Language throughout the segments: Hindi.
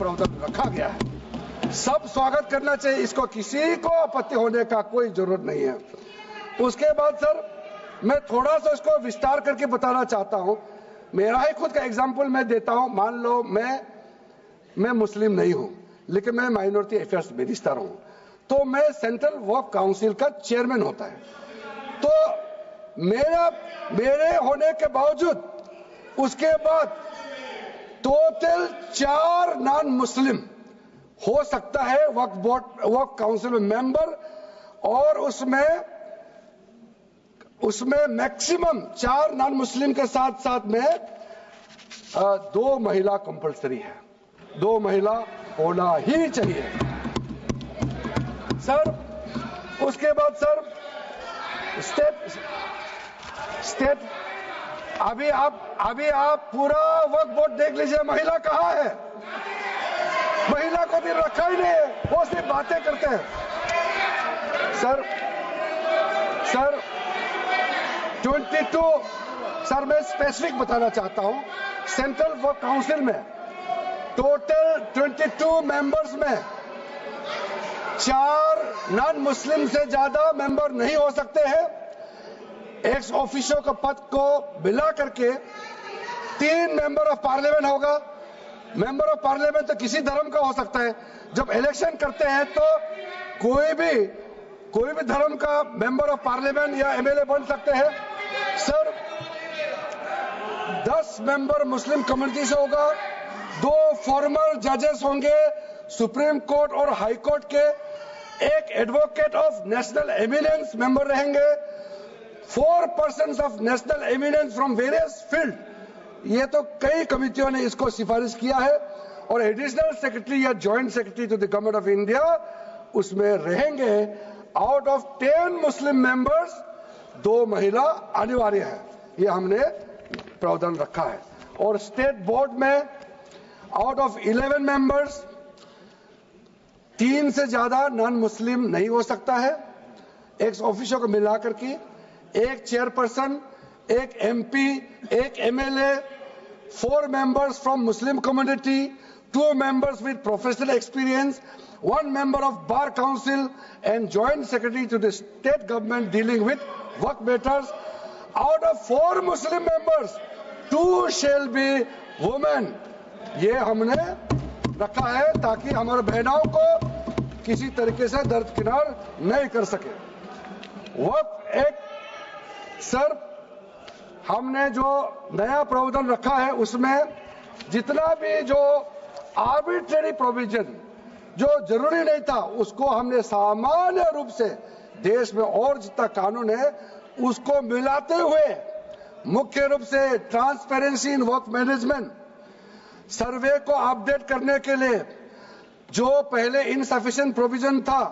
प्रावधान रखा गया है। सब स्वागत करना चाहिए, इसको किसी को आपत्ति होने का कोई जरूरत नहीं है। उसके बाद सर मैं थोड़ा सा इसको विस्तार करके बताना चाहता हूं। मेरा ही खुद का एग्जाम्पल मैं देता हूं। मान लो मैं मुस्लिम नहीं हूं, लेकिन मैं माइनॉरिटी अफेयर्स मिनिस्टर हूं, तो मैं सेंट्रल वक्फ काउंसिल का चेयरमैन होता है। तो मेरे होने के बावजूद उसके बाद टोटल 4 नॉन मुस्लिम हो सकता है वक्फ काउंसिल में मेंबर, और उसमें मैक्सिमम 4 नॉन मुस्लिम के साथ साथ में 2 महिला कंपलसरी है। 2 महिला होना ही चाहिए सर। उसके बाद सर स्टेट अभी आप पूरा वक्फ बोर्ड देख लीजिए, महिला कहाँ है? महिला को भी रखा ही नहीं है, वो सिर्फ बातें करते हैं। सर 22 सर मैं स्पेसिफिक बताना चाहता हूं। सेंट्रल वक्फ काउंसिल में टोटल 22 मेंबर्स में 4 नॉन मुस्लिम से ज्यादा मेंबर नहीं हो सकते हैं। एक्स ऑफिशियो का पद को मिला करके 3 मेंबर ऑफ पार्लियामेंट होगा। मेंबर ऑफ पार्लियामेंट तो किसी धर्म का हो सकता है। जब इलेक्शन करते हैं तो कोई भी धर्म का मेंबर ऑफ पार्लियामेंट या एमएलए बन सकते हैं। सर 10 मेंबर मुस्लिम कम्युनिटी से होगा, 2 फॉर्मर जजेस होंगे सुप्रीम कोर्ट और हाई कोर्ट के, 1 advocate of national eminence member रहेंगे, 4 persons of national eminence from various field. ये तो कई कमिटियों ने इसको सिफारिश किया है। और एडिशनल सेक्रेटरी या joint secretary to the government of India उसमें रहेंगे। आउट ऑफ 10 मुस्लिम मेंबर्स 2 महिला अनिवार्य है, ये हमने प्रावधान रखा है। और स्टेट बोर्ड में आउट ऑफ 11 मेंबर्स 3 से ज्यादा नॉन मुस्लिम नहीं हो सकता है। एक्स ऑफिसर को मिलाकर के 1 chairperson, 1 MP, 1 MLA, 4 members from Muslim community, 2 members with professional experience, 1 member of bar council and joint secretary to the state government dealing with work matters. Out of 4 Muslim members, 2 shall be women. ये हमने रखा है ताकि हमारे बहनों को किसी तरीके से दरकिनार नहीं कर सके। वक्फ एक्ट सर हमने जो नया प्रावधान रखा है उसमें जितना भी जो आर्बिट्रेरी प्रोविजन जो जरूरी नहीं था उसको हमने सामान्य रूप से देश में और जितना कानून है उसको मिलाते हुए मुख्य रूप से ट्रांसपेरेंसी इन वक्फ मैनेजमेंट, सर्वे को अपडेट करने के लिए जो पहले इनसफिशिएंट प्रोविजन था,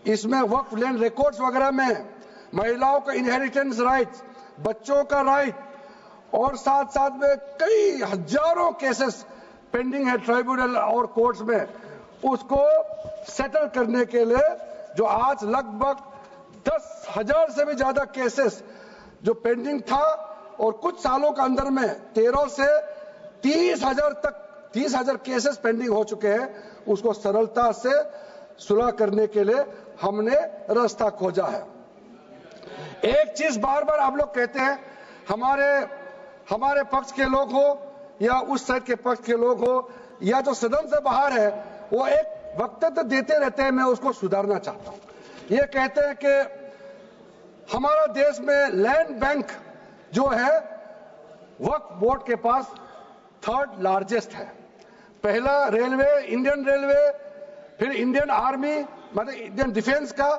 इसमें वक्फ लैंड रिकॉर्ड्स वगैरह में महिलाओं का इनहेरिटेंस राइट, बच्चों का राइट, और साथ साथ में कई हजारों केसेस पेंडिंग है ट्राइब्यूनल और कोर्ट्स में, उसको सेटल करने के लिए जो आज लगभग 10,000 से भी ज्यादा केसेस जो पेंडिंग था और कुछ सालों के अंदर में 13 से 30,000 केसेस पेंडिंग हो चुके हैं, उसको सरलता से सुलह करने के लिए हमने रास्ता खोजा है। एक चीज बार बार आप लोग कहते हैं, हमारे पक्ष के लोग हो या उस साइड के पक्ष के लोग हो या जो सदन से बाहर है, वो एक वक्तव्य देते रहते हैं। मैं उसको सुधारना चाहता हूं। ये कहते हैं कि हमारा देश में लैंड बैंक जो है वक्फ बोर्ड के पास 3rd लार्जेस्ट है। पहला रेलवे, इंडियन रेलवे, फिर इंडियन आर्मी मतलब इंडियन डिफेंस का,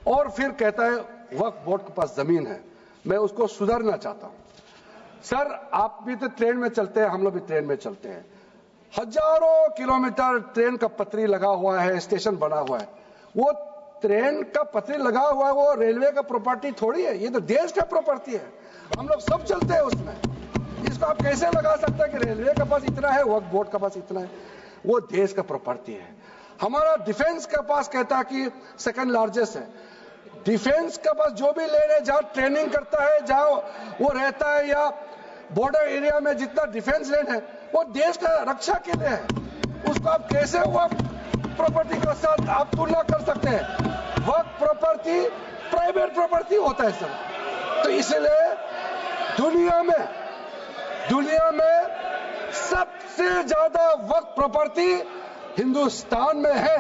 और फिर कहता है वक्फ बोर्ड के पास जमीन है। मैं उसको सुधारना चाहता हूं। सर आप भी तो ट्रेन में चलते हैं, हम लोग भी ट्रेन में चलते हैं। हजारों किलोमीटर ट्रेन का पटरी लगा हुआ है, स्टेशन बना हुआ है। वो ट्रेन का पटरी लगा हुआ है, वो रेलवे का प्रॉपर्टी थोड़ी है, ये तो देश का प्रॉपर्टी है। हम लोग सब चलते हैं उसमें। इसको आप कैसे लगा सकते हैं कि रेलवे के पास इतना है, वक्फ बोर्ड के पास इतना है? वो देश का प्रॉपर्टी है। हमारा डिफेंस के पास कहता है कि 2nd लार्जेस्ट है। डिफेंस के पास जो भी लैंड है, जहां ट्रेनिंग करता है, जहां वो रहता है, या बॉर्डर एरिया में जितना डिफेंस लैंड है, वो देश का रक्षा के लिए है। उसको आप कैसे वक्फ प्रॉपर्टी के साथ आप तुलना कर सकते हैं? वक्फ प्रॉपर्टी प्राइवेट प्रॉपर्टी होता है सर। तो इसलिए दुनिया में सबसे ज्यादा वक्फ प्रॉपर्टी हिंदुस्तान में है।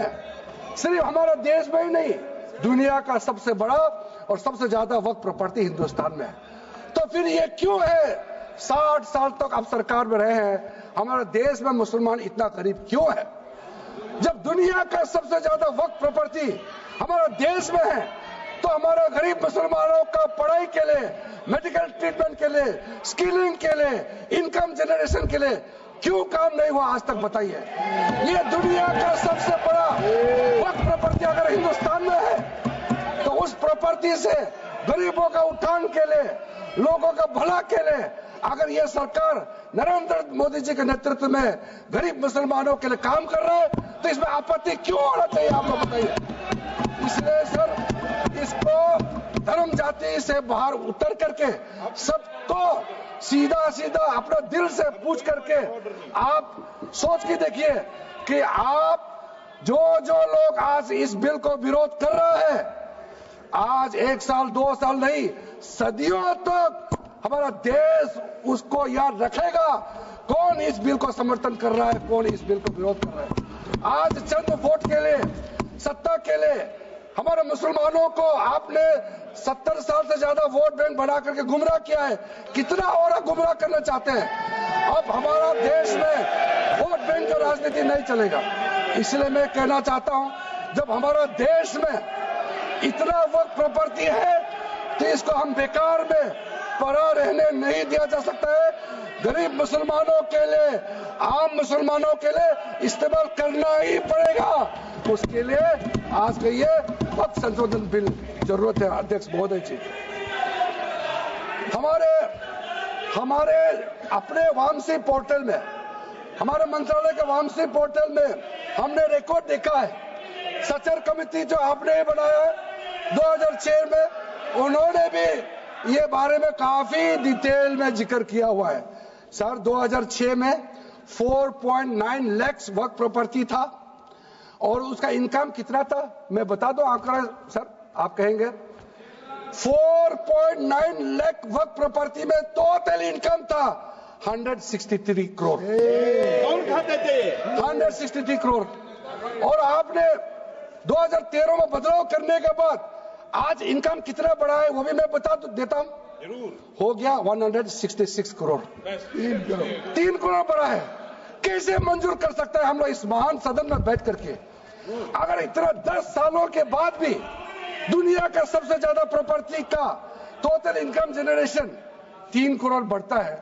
सिर्फ हमारा देश में ही नहीं, दुनिया का सबसे बड़ा और सबसे ज्यादा वक्फ प्रॉपर्टी हिंदुस्तान में है। तो फिर ये क्यों है 60 साल तक आप सरकार में रहे हैं, हमारे देश में मुसलमान इतना गरीब क्यों है? जब दुनिया का सबसे ज्यादा वक्फ प्रॉपर्टी हमारा देश में है, तो हमारा गरीब मुसलमानों का पढ़ाई के लिए, मेडिकल ट्रीटमेंट के लिए, स्किलिंग के लिए, इनकम जनरेशन के लिए क्यों काम नहीं हुआ आज तक? बताइए। ये दुनिया का सबसे बड़ा वक्फ प्रॉपर्टी अगर हिंदुस्तान में है, तो उस प्रॉपर्टी से गरीबों का उत्थान के लिए, लोगों का भला के लिए अगर ये सरकार नरेंद्र मोदी जी के नेतृत्व में गरीब मुसलमानों के लिए काम कर रहा है, तो इसमें आपत्ति क्यों होना चाहिए? आप लोग बताइए। इसलिए सर, इसको धर्म जाति से बाहर उतर करके सबको सीधा अपना दिल से पूछ करके आप सोच के देखिए कि आप जो लोग आज इस बिल को विरोध कर रहा है, आज 1 साल 2 साल नहीं, सदियों तक हमारा देश उसको याद रखेगा कौन इस बिल को समर्थन कर रहा है, कौन इस बिल को विरोध कर रहा है। आज चंद वोट के लिए, सत्ता के लिए हमारे मुसलमानों को आपने 70 साल से ज्यादा वोट बैंक बना करके गुमराह किया है। कितना और गुमराह करना चाहते हैं? अब हमारा देश में वोट बैंक की राजनीति नहीं चलेगा। इसलिए मैं कहना चाहता हूं, जब हमारा देश में इतना वक्फ प्रॉपर्टी है, तो इसको हम बेकार में पड़ा रहने नहीं दिया जा सकता है। गरीब मुसलमानों के लिए, आम मुसलमानों के लिए इस्तेमाल करना ही पड़ेगा। उसके लिए आज के ये वक्फ संशोधन बिल जरूरत है। अध्यक्ष महोदय जी, हमारे अपने वामसी पोर्टल में, हमारे मंत्रालय के वामसी पोर्टल में हमने रिकॉर्ड देखा है। सचर कमेटी जो आपने बनाया है 2006 में, उन्होंने भी ये बारे में काफी डिटेल में जिक्र किया हुआ है। सर 2006 में 4.9 लाख वक्फ प्रॉपर्टी था और उसका इनकम कितना था? मैं बता दूं आंकड़ा सर, आप कहेंगे 4.9 लाख वक्फ प्रॉपर्टी में टोटल इनकम था 163 करोड़। कौन खाते थे? 163 करोड़। और आपने 2013 में बदलाव करने के बाद आज इनकम कितना बढ़ा है वो भी मैं बता देता हूं। हो गया 166 करोड़। 3 करोड़ बढ़ा है। कैसे मंजूर कर सकता है हम लोग इस महान सदन में बैठ करके? अगर इतना 10 सालों के बाद भी दुनिया का सबसे ज्यादा प्रॉपर्टी का टोटल इनकम जनरेशन 3 करोड़ बढ़ता है,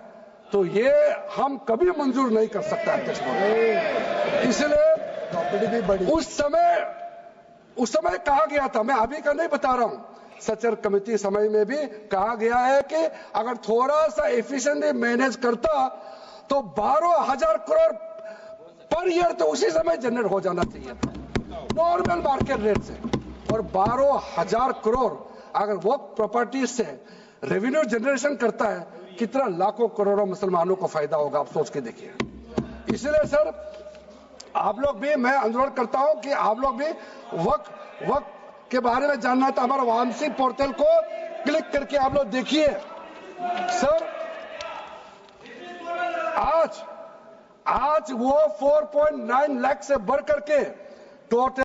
तो ये हम कभी मंजूर नहीं कर सकता है। इसलिए उस समय कहा गया था, मैं अभी का नहीं बता रहा हूं, सचर कमेटी समय में भी कहा गया है कि अगर थोड़ा सा एफिशिएंटली मैनेज करता तो 12,000 करोड़ पर ईयर तो उसी समय जनरेट हो जाना चाहिए था नॉर्मल मार्केट रेट से। और 12,000 करोड़ अगर वो प्रॉपर्टी से रेवेन्यू जनरेशन करता है, कितना लाखों करोड़ों मुसलमानों को फायदा होगा, आप सोच के देखिए। इसलिए सर आप लोग भी, मैं अनुरोध करता हूं कि आप लोग भी वक्फ के बारे में जानना है तो हमारा वामसी पोर्टल को क्लिक करके आप लोग देखिए। सर आज वो 4.9 लाख से बढ़ करके टोटल